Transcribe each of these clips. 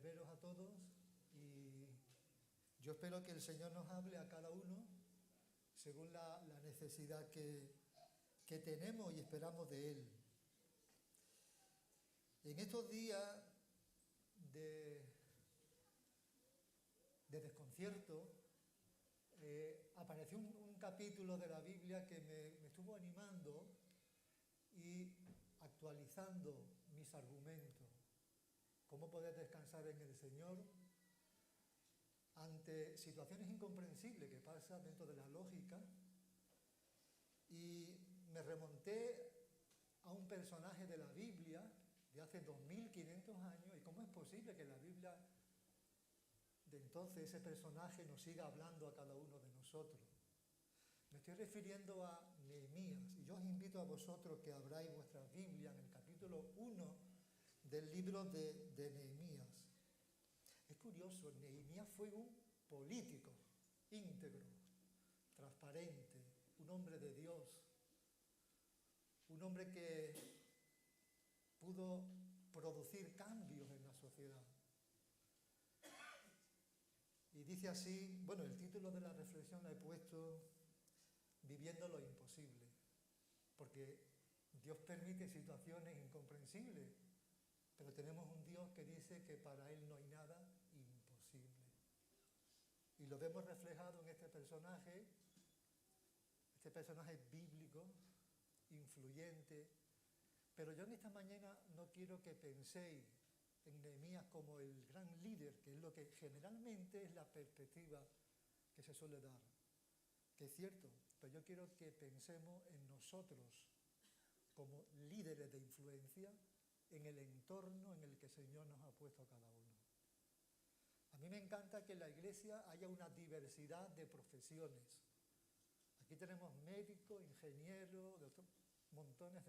veros a todos y yo espero que el Señor nos hable a cada uno según la necesidad que tenemos y esperamos de Él. En estos días de desconcierto apareció un capítulo de la Biblia que me estuvo animando y actualizando mis argumentos. Cómo poder descansar en el Señor ante situaciones incomprensibles que pasan dentro de la lógica. Y me remonté a un personaje de la Biblia de hace 2500 años. ¿Y cómo es posible que la Biblia de entonces, ese personaje, nos siga hablando a cada uno de nosotros? Me estoy refiriendo a Nehemías. Y yo os invito a vosotros que abráis vuestra Biblia en el capítulo 1 del libro de Nehemías. Es curioso, Nehemías fue un político íntegro, transparente, un hombre de Dios, un hombre que pudo producir cambios en la sociedad. Y dice así, bueno, el título de la reflexión la he puesto Viviendo lo imposible, porque Dios permite situaciones incomprensibles, pero tenemos un Dios que dice que para Él no hay nada imposible. Y lo vemos reflejado en este personaje bíblico, influyente. Pero yo en esta mañana no quiero que penséis en Nehemías como el gran líder, que es lo que generalmente es la perspectiva que se suele dar. Que es cierto, pero yo quiero que pensemos en nosotros como líderes de influencia en el entorno en el que el Señor nos ha puesto a cada uno. A mí me encanta que en la iglesia haya una diversidad de profesiones. Aquí tenemos médicos, ingenieros, montones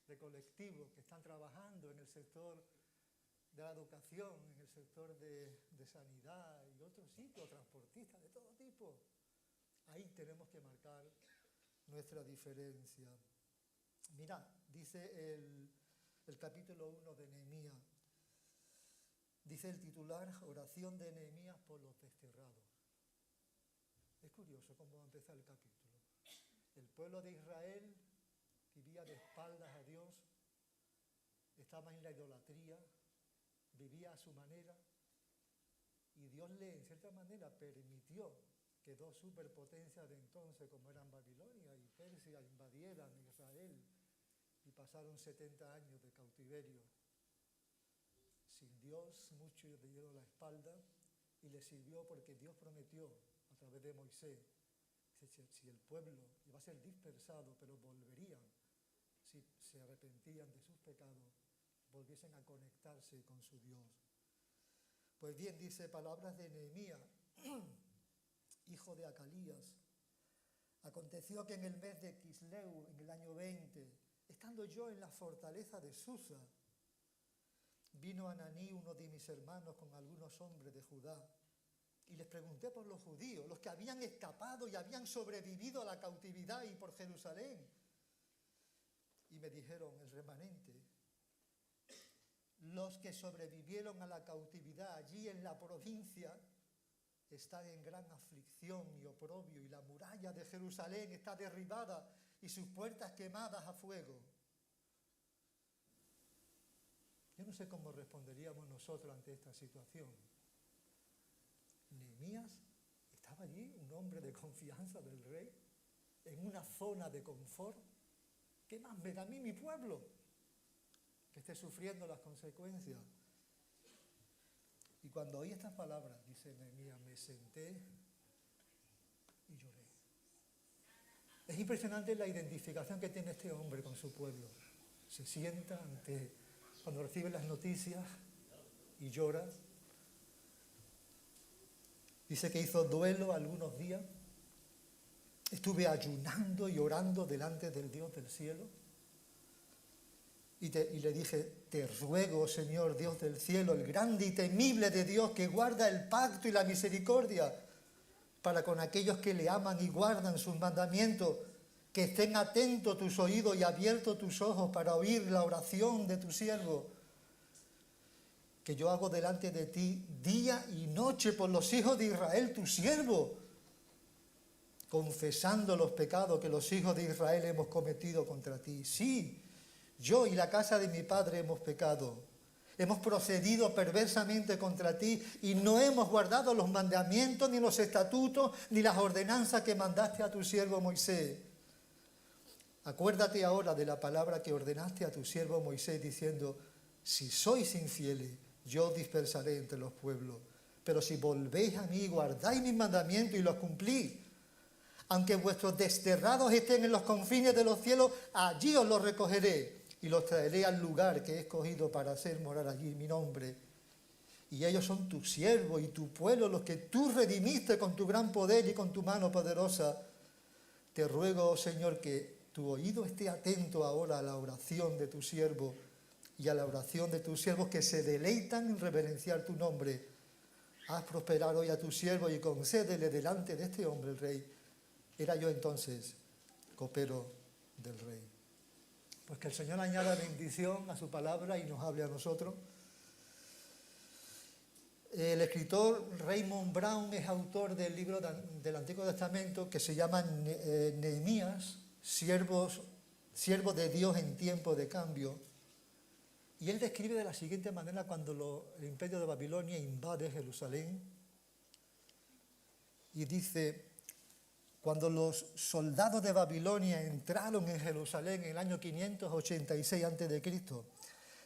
de colectivos que están trabajando en el sector de la educación, en el sector de sanidad y otros sitios, transportistas de todo tipo. Ahí tenemos que marcar nuestra diferencia. Mirad, dice el capítulo 1 de Nehemías, dice el titular, oración de Nehemías por los desterrados. Es curioso cómo va a empezar el capítulo. El pueblo de Israel vivía de espaldas a Dios, estaba en la idolatría, vivía a su manera, y Dios en cierta manera, permitió que dos superpotencias de entonces, como eran Babilonia y Persia, invadieran Israel y pasaron 70 años de cautiverio. Sin Dios, muchos le dieron la espalda y les sirvió porque Dios prometió a través de Moisés, si el pueblo iba a ser dispersado, pero volverían, si se arrepentían de sus pecados, volviesen a conectarse con su Dios. Pues bien, dice palabras de Nehemías, hijo de Acalías. Aconteció que en el mes de Quisleu, en el año 20, estando yo en la fortaleza de Susa, vino Ananí, uno de mis hermanos, con algunos hombres de Judá, y les pregunté por los judíos, los que habían escapado y habían sobrevivido a la cautividad y por Jerusalén. Y me dijeron, el remanente, los que sobrevivieron a la cautividad allí en la provincia están en gran aflicción y oprobio, y la muralla de Jerusalén está derribada y sus puertas quemadas a fuego. Yo no sé cómo responderíamos nosotros ante esta situación. Nehemías estaba allí, un hombre de confianza del rey, en una zona de confort. ¿Qué más me da a mí mi pueblo que esté sufriendo las consecuencias? Y cuando oí estas palabras, dice Nehemías, me senté y lloré. Es impresionante la identificación que tiene este hombre con su pueblo. Se sienta cuando recibe las noticias y llora. Dice que hizo duelo algunos días. Estuve ayunando y orando delante del Dios del cielo. Y le dije, te ruego, Señor, Dios del cielo, el grande y temible de Dios que guarda el pacto y la misericordia para con aquellos que le aman y guardan sus mandamientos, que estén atentos tus oídos y abiertos tus ojos para oír la oración de tu siervo. que yo hago delante de ti día y noche por los hijos de Israel, tu siervo, confesando los pecados que los hijos de Israel hemos cometido contra ti. Sí, yo y la casa de mi padre hemos pecado. Hemos procedido perversamente contra ti y no hemos guardado los mandamientos, ni los estatutos, ni las ordenanzas que mandaste a tu siervo Moisés. Acuérdate ahora de la palabra que ordenaste a tu siervo Moisés, diciendo: si sois infieles, yo os dispersaré entre los pueblos. Pero si volvéis a mí, guardáis mis mandamientos y los cumplís, aunque vuestros desterrados estén en los confines de los cielos, allí os los recogeré y los traeré al lugar que he escogido para hacer morar allí mi nombre. Y ellos son tus siervos y tu pueblo, los que tú redimiste con tu gran poder y con tu mano poderosa. Te ruego, oh Señor, que tu oído esté atento ahora a la oración de tu siervo y a la oración de tus siervos que se deleitan en reverenciar tu nombre. Haz prosperar hoy a tu siervo y concédele delante de este hombre, el rey. Era yo entonces copero del rey. Pues que el Señor añada bendición a su palabra y nos hable a nosotros. El escritor Raymond Brown es autor del libro del Antiguo Testamento que se llama Nehemías, siervo de Dios en tiempo de cambio. Y él describe de la siguiente manera cuando el imperio de Babilonia invade Jerusalén. Y dice: cuando los soldados de Babilonia entraron en Jerusalén en el año 586 a.C.,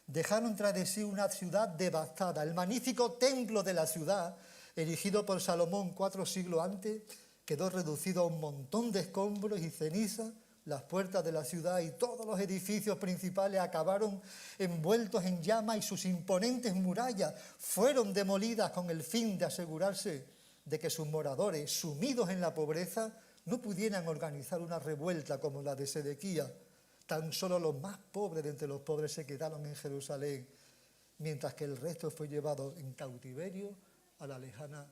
dejaron tras de sí una ciudad devastada. El magnífico templo de la ciudad, erigido por Salomón 4 siglos antes, quedó reducido a un montón de escombros y cenizas. Las puertas de la ciudad y todos los edificios principales acabaron envueltos en llamas y sus imponentes murallas fueron demolidas con el fin de asegurarse de que sus moradores, sumidos en la pobreza, no pudieran organizar una revuelta como la de Sedequías. Tan solo los más pobres de entre los pobres se quedaron en Jerusalén, mientras que el resto fue llevado en cautiverio a la lejana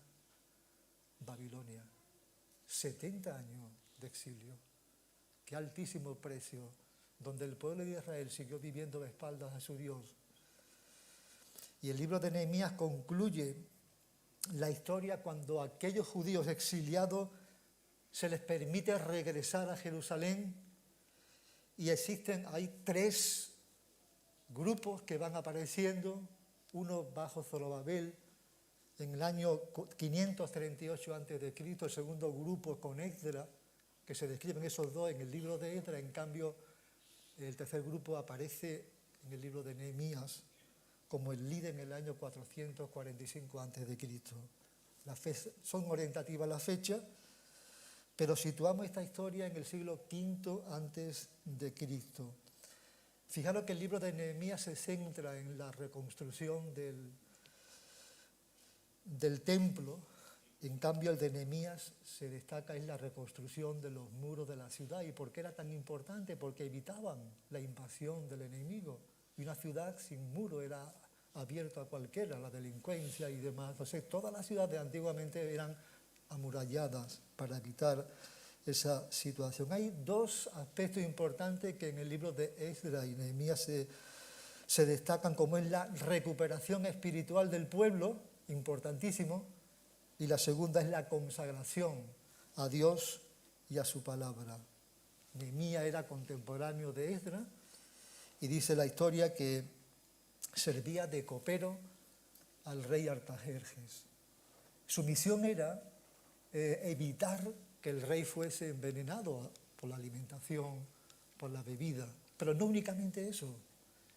Babilonia. 70 años de exilio. Qué altísimo precio, donde el pueblo de Israel siguió viviendo de espaldas a su Dios. Y el libro de Nehemías concluye la historia cuando a aquellos judíos exiliados se les permite regresar a Jerusalén y hay 3 grupos que van apareciendo, uno bajo Zorobabel en el año 538 a.C., el segundo grupo con Esdras, que se describen esos dos en el libro de Esdras. En cambio, el tercer grupo aparece en el libro de Nehemías como el líder en el año 445 a.C. Son orientativas las fechas, pero situamos esta historia en el siglo V a.C. Fijaros que el libro de Nehemías se centra en la reconstrucción del templo. En cambio, el de Nehemías se destaca en la reconstrucción de los muros de la ciudad. ¿Y por qué era tan importante? Porque evitaban la invasión del enemigo. Y una ciudad sin muro era abierta a cualquiera, la delincuencia y demás. Entonces, todas las ciudades antiguamente eran amuralladas para evitar esa situación. Hay 2 aspectos importantes que en el libro de Esdras y Nehemías se destacan, como es la recuperación espiritual del pueblo, importantísimo, y la segunda es la consagración a Dios y a su palabra. Nehemías era contemporáneo de Esdras y dice la historia que servía de copero al rey Artajerjes. Su misión era evitar que el rey fuese envenenado por la alimentación, por la bebida. Pero no únicamente eso.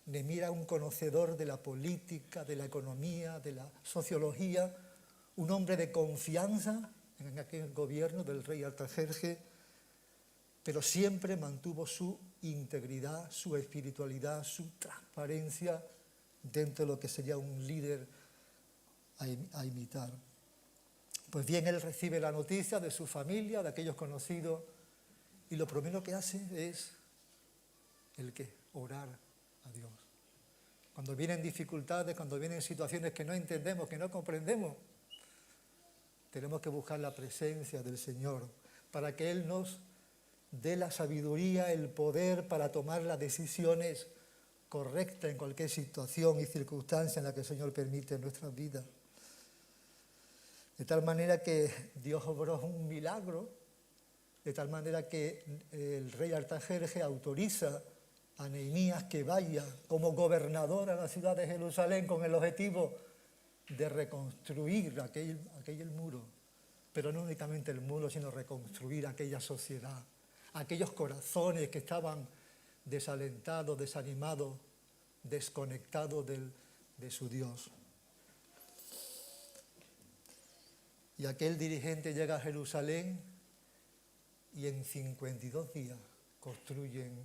Nehemías era un conocedor de la política, de la economía, de la sociología, un hombre de confianza en aquel gobierno del rey Artajerjes, pero siempre mantuvo su integridad, su espiritualidad, su transparencia dentro de lo que sería un líder a imitar. Pues bien, él recibe la noticia de su familia, de aquellos conocidos, y lo primero que hace es orar a Dios. Cuando vienen dificultades, cuando vienen situaciones que no entendemos, que no comprendemos, tenemos que buscar la presencia del Señor para que Él nos dé la sabiduría, el poder para tomar las decisiones correcta en cualquier situación y circunstancia en la que el Señor permite en nuestras vidas. De tal manera que Dios obró un milagro, de tal manera que el rey Artajerjes autoriza a Nehemías que vaya como gobernador a la ciudad de Jerusalén con el objetivo de reconstruir aquel muro, pero no únicamente el muro, sino reconstruir aquella sociedad, aquellos corazones que estaban desalentados, desanimados, desconectados de su Dios. Y aquel dirigente llega a Jerusalén y en 52 días construyen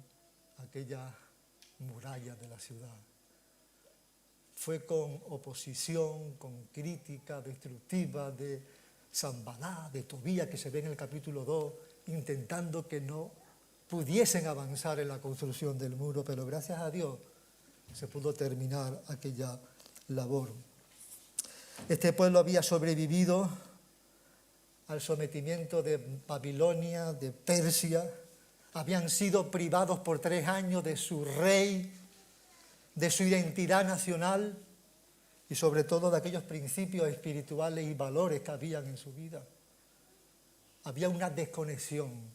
aquella muralla de la ciudad. Fue con oposición, con crítica destructiva de Sanballat, de Tobías, que se ve en el capítulo 2, intentando que no pudiesen avanzar en la construcción del muro, pero gracias a Dios se pudo terminar aquella labor. Este pueblo había sobrevivido al sometimiento de Babilonia, de Persia, habían sido privados por 3 años de su rey, de su identidad nacional y sobre todo de aquellos principios espirituales y valores que habían en su vida. Había una desconexión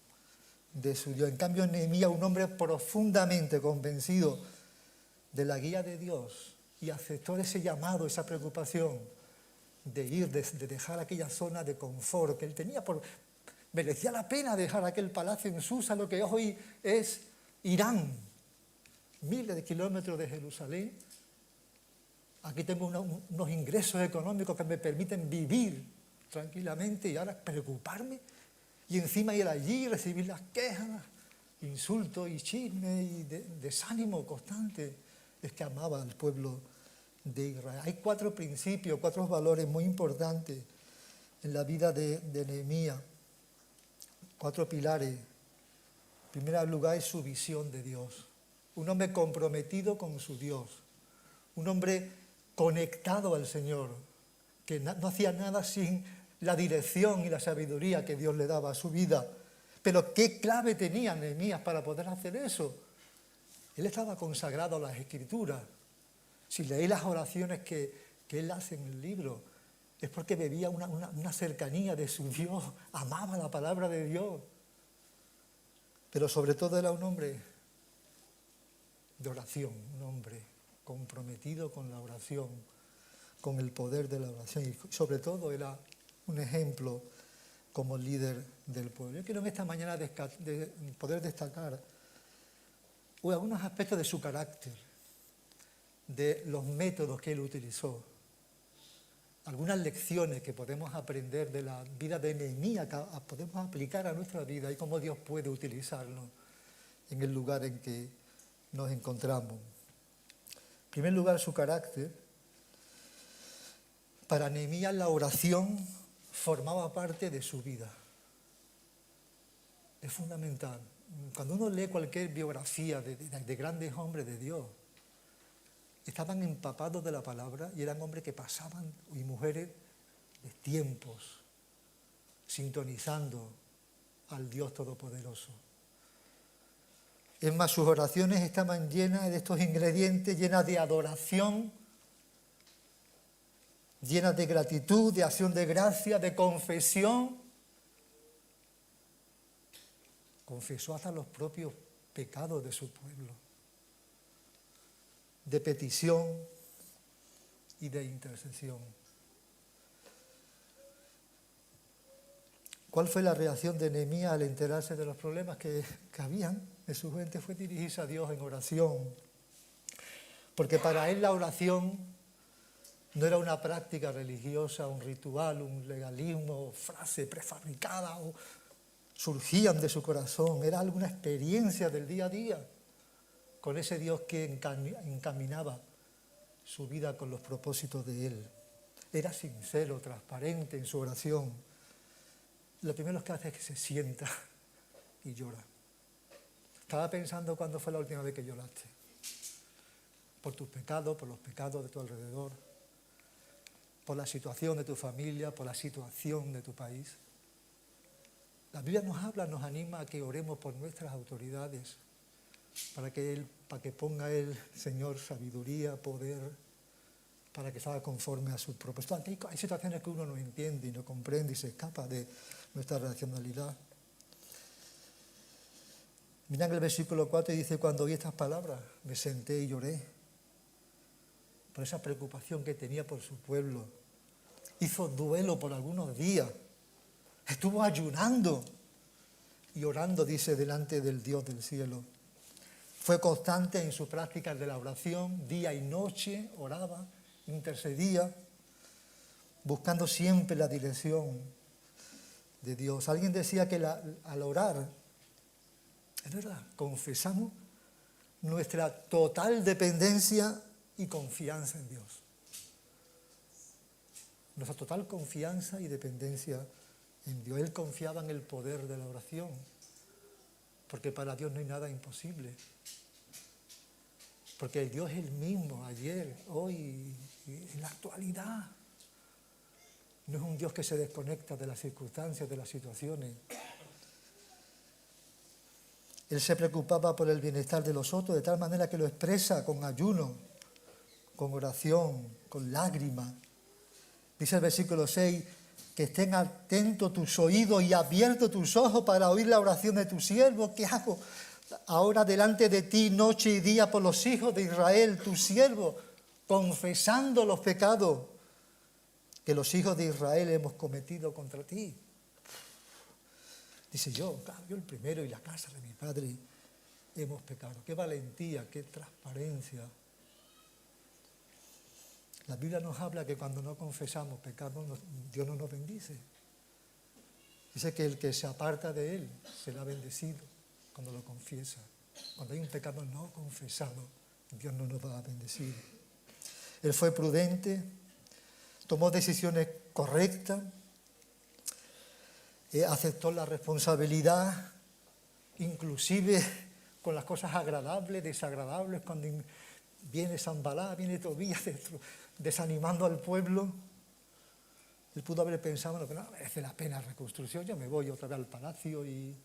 de su Dios. En cambio, Nehemías, un hombre profundamente convencido de la guía de Dios y aceptó ese llamado, esa preocupación de ir, de dejar aquella zona de confort que él tenía. Merecía la pena dejar aquel palacio en Susa, lo que hoy es Irán, miles de kilómetros de Jerusalén. Aquí tengo unos ingresos económicos que me permiten vivir tranquilamente y ahora preocuparme y encima ir allí y recibir las quejas, insultos y chismes y desánimo constante. Es que amaba al pueblo de Israel. Hay 4 principios, 4 valores muy importantes en la vida de Nehemías. 4 pilares. En primer lugar es su visión de Dios. Un hombre comprometido con su Dios. Un hombre conectado al Señor, que no hacía nada sin la dirección y la sabiduría que Dios le daba a su vida. Pero ¿qué clave tenía Nehemías para poder hacer eso? Él estaba consagrado a las Escrituras. Si leéis las oraciones que él hace en el libro, es porque bebía una cercanía de su Dios, amaba la palabra de Dios. Pero sobre todo era un hombre de oración, un hombre comprometido con la oración, con el poder de la oración y sobre todo era un ejemplo como líder del pueblo. Yo quiero en esta mañana poder destacar algunos aspectos de su carácter, de los métodos que él utilizó, algunas lecciones que podemos aprender de la vida de Nehemías, que podemos aplicar a nuestra vida y cómo Dios puede utilizarlo en el lugar en que nos encontramos. En primer lugar, su carácter. Para Nehemías la oración formaba parte de su vida. Es fundamental. Cuando uno lee cualquier biografía de grandes hombres de Dios, estaban empapados de la palabra y eran hombres que pasaban, y mujeres, de tiempos sintonizando al Dios Todopoderoso. Es más, sus oraciones estaban llenas de estos ingredientes, llenas de adoración, llenas de gratitud, de acción de gracia, de confesión. Confesó hasta los propios pecados de su pueblo, de petición y de intercesión. ¿Cuál fue la reacción de Nehemías al enterarse de los problemas que habían de su gente? Fue dirigirse a Dios en oración. Porque para él la oración no era una práctica religiosa, un ritual, un legalismo, frase prefabricada o surgían de su corazón. Era alguna experiencia del día a día con ese Dios que encaminaba su vida con los propósitos de él. Era sincero, transparente en su oración. Lo primero que hace es que se sienta y llora. Estaba pensando cuándo fue la última vez que lloraste. Por tus pecados, por los pecados de tu alrededor, por la situación de tu familia, por la situación de tu país. La Biblia nos habla, nos anima a que oremos por nuestras autoridades, para que ponga Él, Señor, sabiduría, poder, para que se haga conforme a su propósito. Hay situaciones que uno no entiende y no comprende y se escapa de nuestra racionalidad. Miren el versículo 4 y dice, cuando oí estas palabras, me senté y lloré por esa preocupación que tenía por su pueblo. Hizo duelo por algunos días. Estuvo ayunando y orando, dice, delante del Dios del cielo. Fue constante en sus prácticas de la oración, día y noche, oraba, intercedía, buscando siempre la dirección de Dios. Alguien decía que al orar, es verdad, confesamos nuestra total dependencia y confianza en Dios. Nuestra total confianza y dependencia en Dios. Él confiaba en el poder de la oración, porque para Dios no hay nada imposible. Porque el Dios es el mismo, ayer, hoy y en la actualidad. No es un Dios que se desconecta de las circunstancias, de las situaciones. Él se preocupaba por el bienestar de los otros, de tal manera que lo expresa con ayuno, con oración, con lágrimas. Dice el versículo 6, que estén atentos tus oídos y abiertos tus ojos para oír la oración de tu siervo. ¿Qué hago ahora delante de ti noche y día por los hijos de Israel, tu siervo, confesando los pecados que los hijos de Israel hemos cometido contra ti? Dice yo el primero y la casa de mi padre hemos pecado. Qué valentía, qué transparencia. La Biblia nos habla que cuando no confesamos pecados, Dios no nos bendice. Dice que el que se aparta de Él será bendecido cuando lo confiesa. Cuando hay un pecado no confesado, Dios no nos va a bendecir. Él fue prudente, tomó decisiones correctas, aceptó la responsabilidad, inclusive con las cosas agradables, desagradables, cuando viene Sanbalá, viene Tobías desanimando al pueblo. Él pudo haber pensado, bueno, que no merece la pena la reconstrucción, yo me voy otra vez al palacio y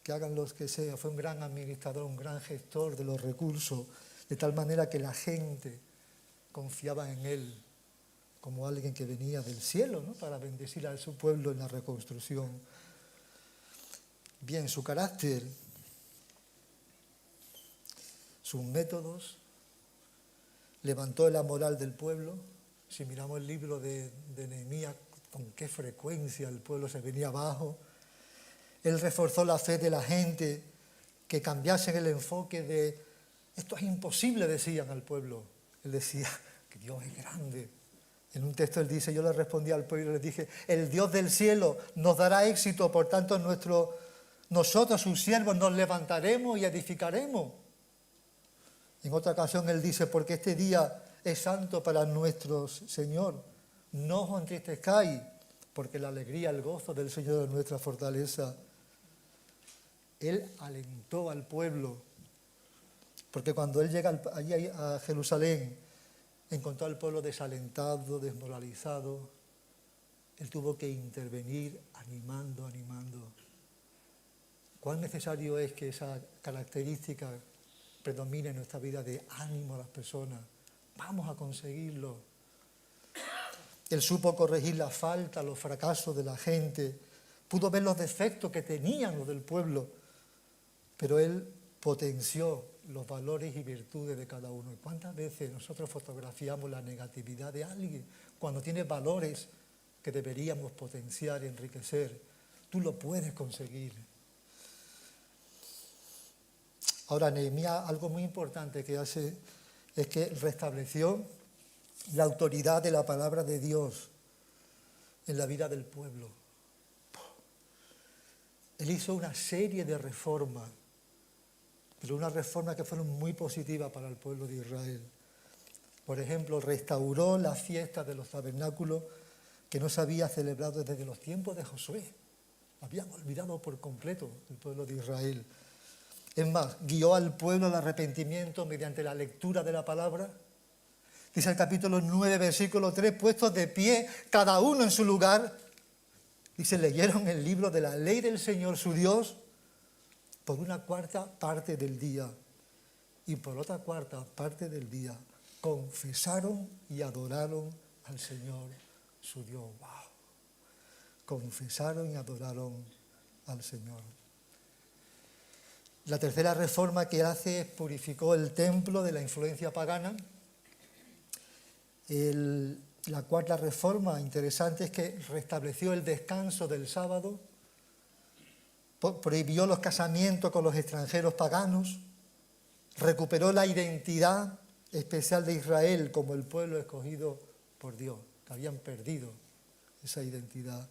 que hagan los que sea. Fue un gran administrador, un gran gestor de los recursos, de tal manera que la gente confiaba en él como alguien que venía del cielo, ¿no?, para bendecir a su pueblo en la reconstrucción. Bien, su carácter, sus métodos, levantó la moral del pueblo. Si miramos el libro de Nehemías, con qué frecuencia el pueblo se venía abajo. Él reforzó la fe de la gente, que cambiasen el enfoque de esto es imposible, decían al pueblo. Él decía que Dios es grande. En un texto él dice, yo le respondí al pueblo y le dije, el Dios del cielo nos dará éxito, por tanto nosotros sus siervos nos levantaremos y edificaremos. En otra ocasión él dice, porque este día es santo para nuestro Señor, no os entristezcáis, porque la alegría, el gozo del Señor es nuestra fortaleza. Él alentó al pueblo, porque cuando él llega allí a Jerusalén, encontró al pueblo desalentado, desmoralizado. Él tuvo que intervenir animando. ¿Cuán necesario es que esa característica predomine en nuestra vida de ánimo a las personas? Vamos a conseguirlo. Él supo corregir la falta, los fracasos de la gente, pudo ver los defectos que tenían los del pueblo, pero él potenció los valores y virtudes de cada uno. ¿Y cuántas veces nosotros fotografiamos la negatividad de alguien cuando tiene valores que deberíamos potenciar y enriquecer? Tú lo puedes conseguir. Ahora, Nehemías, algo muy importante que hace es que restableció la autoridad de la palabra de Dios en la vida del pueblo. Él hizo una serie de reformas, pero unas reformas que fueron muy positivas para el pueblo de Israel. Por ejemplo, restauró la fiesta de los tabernáculos que no se había celebrado desde los tiempos de Josué. Habían olvidado por completo el pueblo de Israel. Es más, guió al pueblo al arrepentimiento mediante la lectura de la palabra. Dice el capítulo 9, versículo 3, puestos de pie, cada uno en su lugar. Dice, leyeron el libro de la ley del Señor su Dios por una cuarta parte del día. y por otra cuarta parte del día confesaron y adoraron al Señor su Dios. ¡Wow! Confesaron y adoraron al Señor. La tercera reforma que hace es purificó el templo de la influencia pagana. La cuarta reforma interesante es que restableció el descanso del sábado, prohibió los casamientos con los extranjeros paganos, recuperó la identidad especial de Israel como el pueblo escogido por Dios, que habían perdido esa identidad.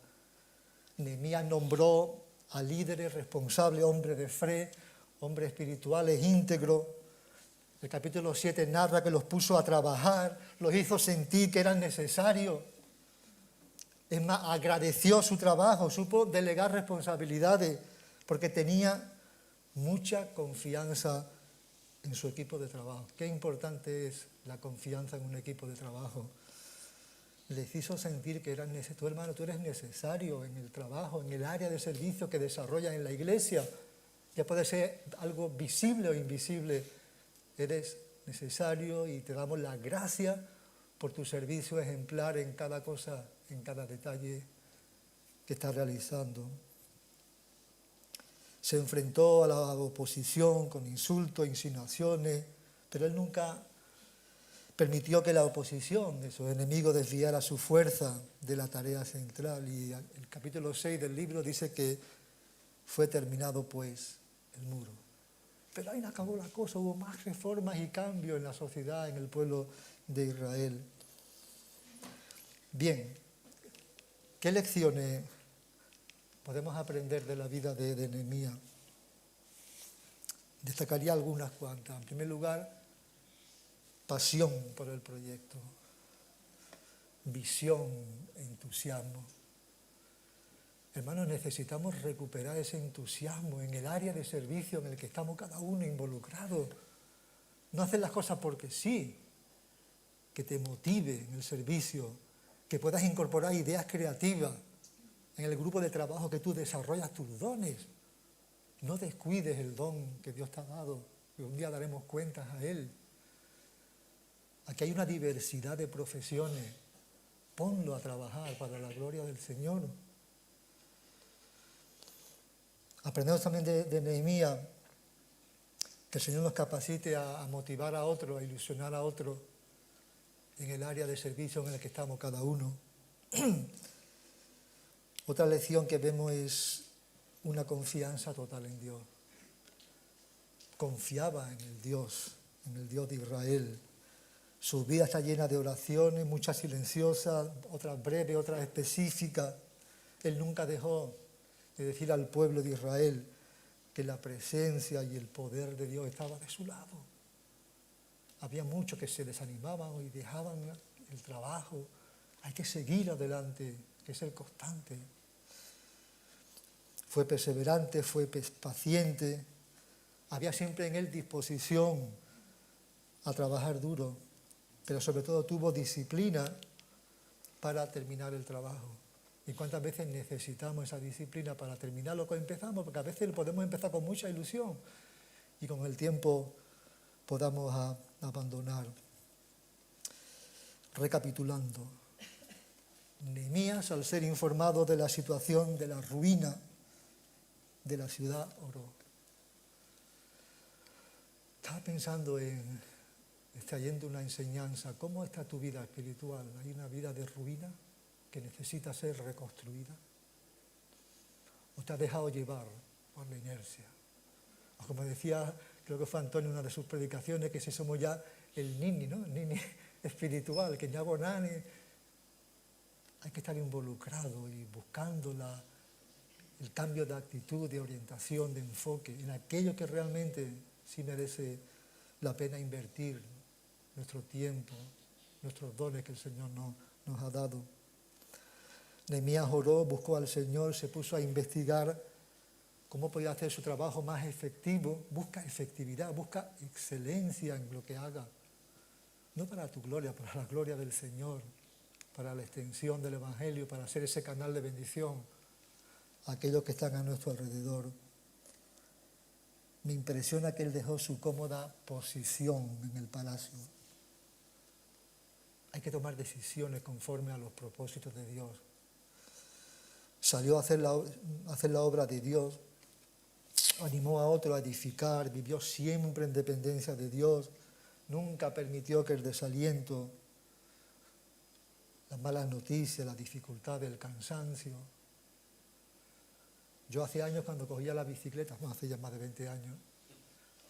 Nehemías nombró a líderes responsables, hombres de fe, hombres espirituales íntegros. El capítulo 7 narra que los puso a trabajar, los hizo sentir que eran necesarios. Es más, agradeció su trabajo, supo delegar responsabilidades, porque tenía mucha confianza en su equipo de trabajo. Qué importante es la confianza en un equipo de trabajo. Les hizo sentir que eran necesarios. Tú, hermano, tú eres necesario en el trabajo, en el área de servicio que desarrollas en la iglesia. Ya puede ser algo visible o invisible. Eres necesario y te damos las gracias por tu servicio ejemplar en cada cosa, en cada detalle que estás realizando. Se enfrentó a la oposición con insultos, insinuaciones, pero él nunca permitió que la oposición de sus enemigos desviara su fuerza de la tarea central. Y el capítulo 6 del libro dice que fue terminado pues el muro. Pero ahí no acabó la cosa, hubo más reformas y cambios en la sociedad, en el pueblo de Israel. Bien, ¿qué lecciones podemos aprender de la vida de Nehemías? Destacaría algunas cuantas. En primer lugar, pasión por el proyecto, visión, entusiasmo. Hermanos, necesitamos recuperar ese entusiasmo en el área de servicio en el que estamos cada uno involucrados. No hacer las cosas porque sí, que te motive en el servicio, que puedas incorporar ideas creativas en el grupo de trabajo, que tú desarrollas tus dones. No descuides el don que Dios te ha dado, que un día daremos cuentas a Él. Aquí hay una diversidad de profesiones. Ponlo a trabajar para la gloria del Señor. Aprendemos también de Nehemías que el Señor nos capacite a motivar a otros, a ilusionar a otros en el área de servicio en el que estamos cada uno. Otra lección que vemos es una confianza total en Dios. Confiaba en el Dios de Israel. Su vida está llena de oraciones, muchas silenciosas, otras breves, otras específicas. Él nunca dejó de decir al pueblo de Israel que la presencia y el poder de Dios estaba de su lado. Había muchos que se desanimaban y dejaban el trabajo. Hay que seguir adelante, hay que ser constante. Fue perseverante, fue paciente. Había siempre en él disposición a trabajar duro, pero sobre todo tuvo disciplina para terminar el trabajo. ¿Y cuántas veces necesitamos esa disciplina para terminar lo que empezamos? Porque a veces podemos empezar con mucha ilusión y con el tiempo podamos abandonar. Recapitulando, Nehemías, al ser informado de la situación de la ruina de la ciudad, oró. Estaba pensando extrayendo una enseñanza. ¿Cómo está tu vida espiritual? ¿Hay una vida de ruina que necesita ser reconstruida? ¿O te has dejado llevar por la inercia? O como decía, creo que fue Antonio en una de sus predicaciones, que si somos ya el nini, ¿no? El nini espiritual, que ya hago nada. Hay que estar involucrado y buscando el cambio de actitud, de orientación, de enfoque, en aquello que realmente sí merece la pena invertir nuestro tiempo, nuestros dones que el Señor nos ha dado. Nehemías oró, buscó al Señor, se puso a investigar cómo podía hacer su trabajo más efectivo. Busca efectividad, busca excelencia en lo que haga. No para tu gloria, para la gloria del Señor, para la extensión del Evangelio, para ser ese canal de bendición a aquellos que están a nuestro alrededor. Me impresiona que él dejó su cómoda posición en el palacio. Hay que tomar decisiones conforme a los propósitos de Dios. Salió a hacer la obra de Dios, animó a otro a edificar, vivió siempre en dependencia de Dios, nunca permitió que el desaliento, las malas noticias, las dificultades, el cansancio. Yo hace años cuando cogía la bicicleta, hace ya más de 20 años,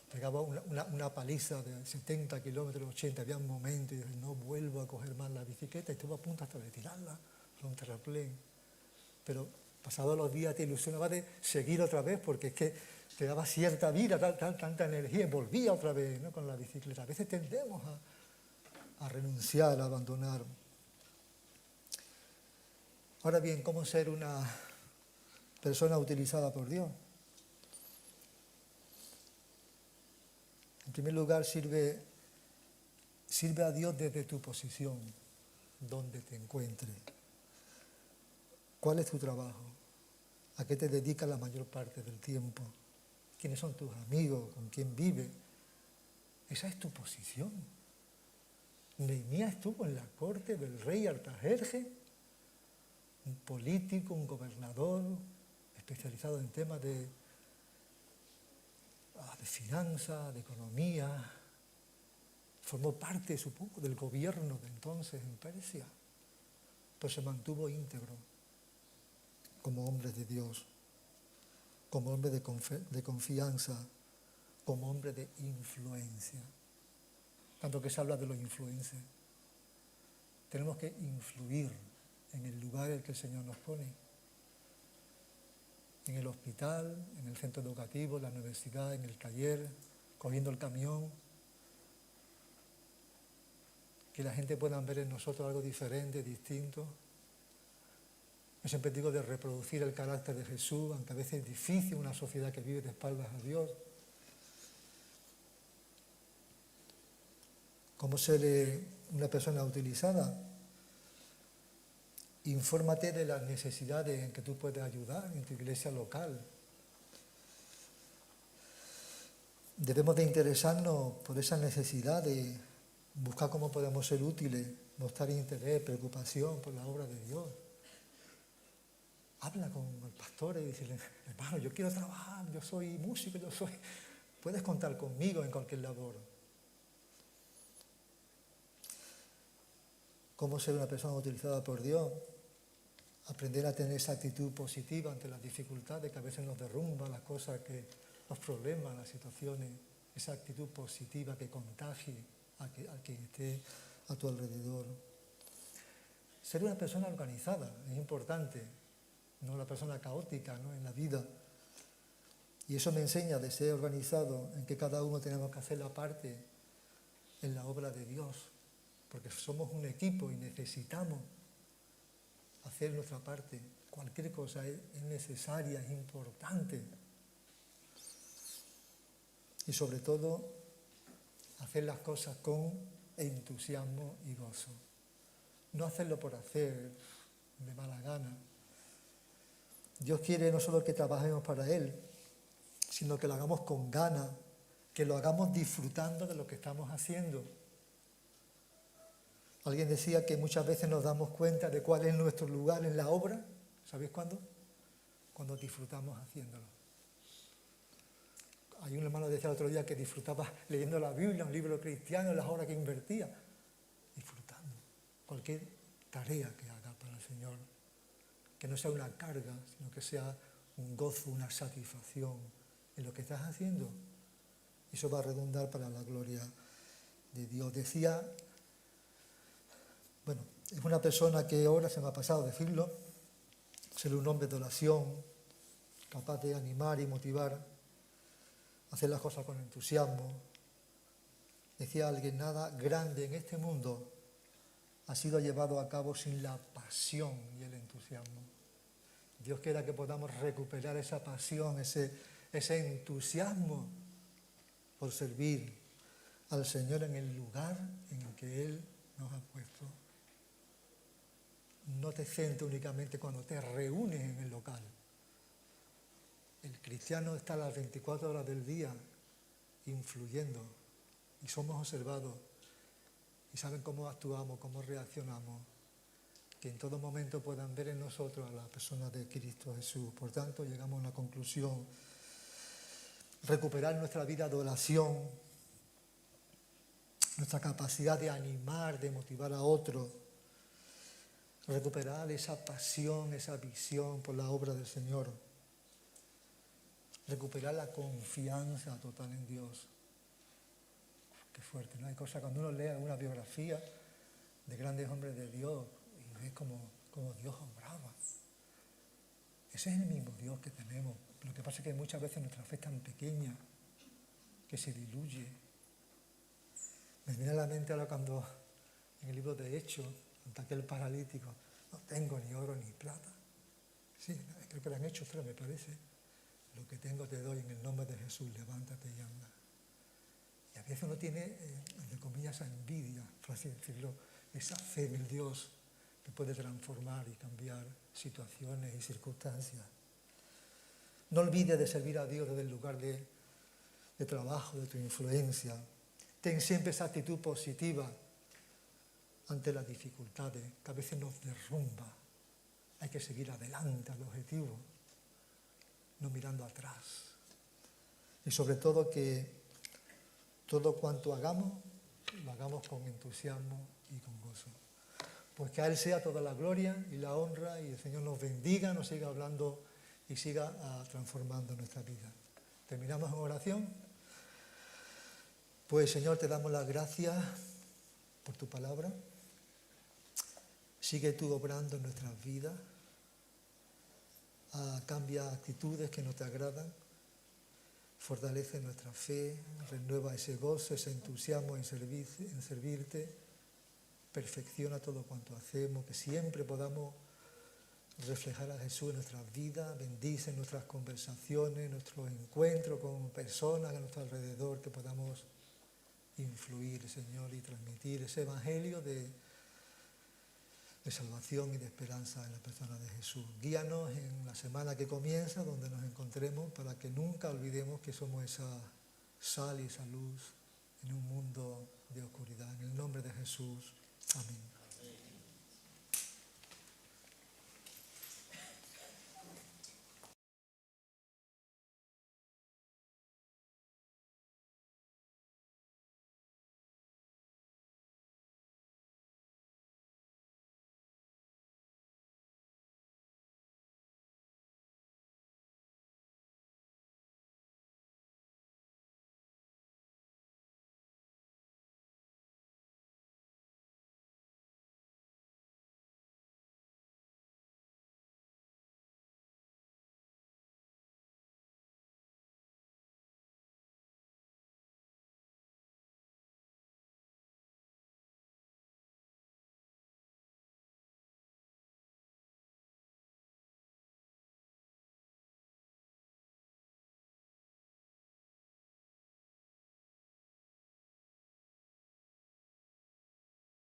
pegaba una paliza de 70 kilómetros, 80, había un momento y dije, no vuelvo a coger más la bicicleta, y estuve a punto hasta de tirarla a un terraplén. Pero pasados los días te ilusionaba de seguir otra vez, porque es que te daba cierta vida, tanta energía, y volvía otra vez, ¿no?, con la bicicleta. A veces tendemos a renunciar, a abandonar. Ahora bien, ¿cómo ser una persona utilizada por Dios? En primer lugar, sirve a Dios desde tu posición, donde te encuentres. ¿Cuál es tu trabajo? ¿A qué te dedicas la mayor parte del tiempo? ¿Quiénes son tus amigos? ¿Con quién vives? Esa es tu posición. Nehemías estuvo en la corte del rey Artajerjes, un político, un gobernador, especializado en temas de finanzas, de economía. Formó parte, supongo, del gobierno de entonces en Persia, pero se mantuvo íntegro como hombre de Dios, como hombre de confianza, como hombre de influencia. Tanto que se habla de los influencers. Tenemos que influir en el lugar en el que el Señor nos pone. En el hospital, en el centro educativo, en la universidad, en el taller, cogiendo el camión. Que la gente pueda ver en nosotros algo diferente, distinto. Yo siempre digo de reproducir el carácter de Jesús, aunque a veces es difícil una sociedad que vive de espaldas a Dios. ¿Cómo ser una persona utilizada? Infórmate de las necesidades en que tú puedes ayudar en tu iglesia local. Debemos de interesarnos por esa necesidad de buscar cómo podemos ser útiles, mostrar interés, preocupación por la obra de Dios. Habla con el pastor y dice, hermano, yo quiero trabajar, yo soy músico, puedes contar conmigo en cualquier labor. ¿Cómo ser una persona utilizada por Dios? Aprender a tener esa actitud positiva ante las dificultades que a veces nos derrumban, las cosas que los problemas, las situaciones, esa actitud positiva que contagie a quien esté a tu alrededor. Ser una persona organizada es importante, no una persona caótica, ¿no?, en la vida. Y eso me enseña de ser organizado, en que cada uno tenemos que hacer la parte en la obra de Dios, porque somos un equipo y necesitamos hacer nuestra parte. Cualquier cosa es necesaria, es importante. Y sobre todo, hacer las cosas con entusiasmo y gozo. No hacerlo por hacer, de mala gana. Dios quiere no solo que trabajemos para Él, sino que lo hagamos con ganas, que lo hagamos disfrutando de lo que estamos haciendo. Alguien decía que muchas veces nos damos cuenta de cuál es nuestro lugar en la obra. ¿Sabéis cuándo? Cuando disfrutamos haciéndolo. Hay un hermano que decía el otro día que disfrutaba leyendo la Biblia, un libro cristiano, en las horas que invertía. Disfrutando. Cualquier tarea que haga para el Señor. Que no sea una carga, sino que sea un gozo, una satisfacción en lo que estás haciendo. Eso va a redundar para la gloria de Dios. Decía, es una persona que ahora se me ha pasado decirlo, ser un hombre de oración, capaz de animar y motivar, hacer las cosas con entusiasmo. Decía alguien, nada grande en este mundo ha sido llevado a cabo sin la pasión y el entusiasmo. Dios quiera que podamos recuperar esa pasión, ese entusiasmo por servir al Señor en el lugar en el que Él nos ha puesto. No te centres únicamente cuando te reúnes en el local. El cristiano está a las 24 horas del día influyendo y somos observados y saben cómo actuamos, cómo reaccionamos, que en todo momento puedan ver en nosotros a la persona de Cristo Jesús. Por tanto, llegamos a una conclusión: recuperar nuestra vida de oración, nuestra capacidad de animar, de motivar a otros, recuperar esa pasión, esa visión por la obra del Señor, recuperar la confianza total en Dios. Qué fuerte, ¿no? Hay cosas, cuando uno lee una biografía de grandes hombres de Dios y ve cómo Dios obraba. Ese es el mismo Dios que tenemos. Lo que pasa es que muchas veces nuestra fe es tan pequeña que se diluye. Me viene a la mente ahora cuando en el libro de Hechos, ante aquel paralítico: no tengo ni oro ni plata. Sí, creo que eran Hechos 3, me parece. Lo que tengo te doy, en el nombre de Jesús, levántate y anda. Y a veces uno tiene, entre comillas, esa envidia, por así decirlo, esa fe en el Dios que puede transformar y cambiar situaciones y circunstancias. No olvides de servir a Dios desde el lugar de trabajo, de tu influencia. Ten siempre esa actitud positiva ante las dificultades que a veces nos derrumba. Hay que seguir adelante al objetivo, no mirando atrás. Y sobre todo que todo cuanto hagamos, lo hagamos con entusiasmo y con gozo. Pues que a Él sea toda la gloria y la honra, y el Señor nos bendiga, nos siga hablando y siga transformando nuestra vida. Terminamos en oración. Pues Señor, te damos las gracias por tu palabra. Sigue tú obrando en nuestras vidas. Cambia actitudes que no te agradan. Fortalece nuestra fe, renueva ese gozo, ese entusiasmo en servirte. Perfecciona todo cuanto hacemos, que siempre podamos reflejar a Jesús en nuestras vidas. Bendice nuestras conversaciones, nuestros encuentros con personas a nuestro alrededor, que podamos influir, Señor, y transmitir ese evangelio de salvación y de esperanza en la persona de Jesús. Guíanos en la semana que comienza, donde nos encontremos, para que nunca olvidemos que somos esa sal y esa luz en un mundo de oscuridad. En el nombre de Jesús. Amén.